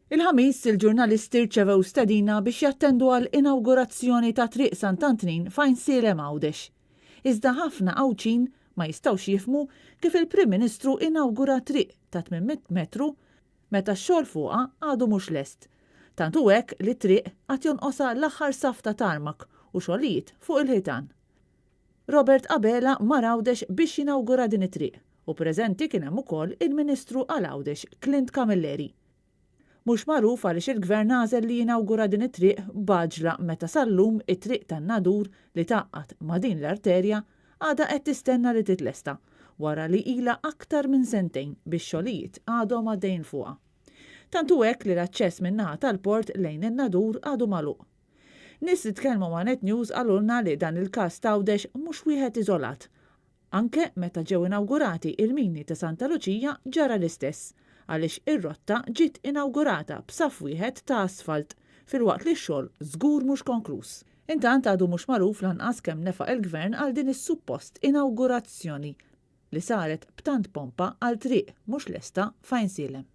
Il-ħamis il-ġurnalisti rċevew stedina biex jattendu għal inawgurazzjoni ta' triq Tant fejn silem Għawdex. Iżda ħafna Għawdxin ma jistgħux jifhmu kif il-Prim Ministru inawgura triq ta' 800 metru meta x-xogħol fuqha għadu mhux lest. Tant hekk li triq għad jonqosha l-aħħar saff ta' tarmak u xogħlijiet fuq il-ħitan. Robert Abela mar Għawdex biex jinawgura din it-triq u preżenti kien hemm ukoll il-Ministru għal Għawdex Clint Camilleri. Mhux magħruf għaliex il-Gvern għażel li jinawgura din it-triq b'għaġla meta sal-lum it-triq tan-nadur li taqqat ma' din l-arterja għadha qed tistenna li titlesta wara li ilha aktar minn sentejn biex xogħlijiet għadhom għaddejjin fuqha. Tant hekk li l-aċċess min-naħa tal-port lejn in-nadur għadu magħluq. Nies li tkellmu ma' Net News qalulna li dan il-każ ta' Għawdex mhux wieħed iżolat. Anke meta ġew inawgurati il-mini ta' Santa Luċija ġara l-istess għaliex ir-rotta ġiet inawgurata b'saff wieħed ta' asfalt filwaqt li x-xogħol żgur mhux konkluż. Intant għadu mhux magħruf lanqas kemm nefaq il-Gvern għal din is-suppost inawgurazzjoni li saret b'tant pompa għal triq mhux lesta fejn silem.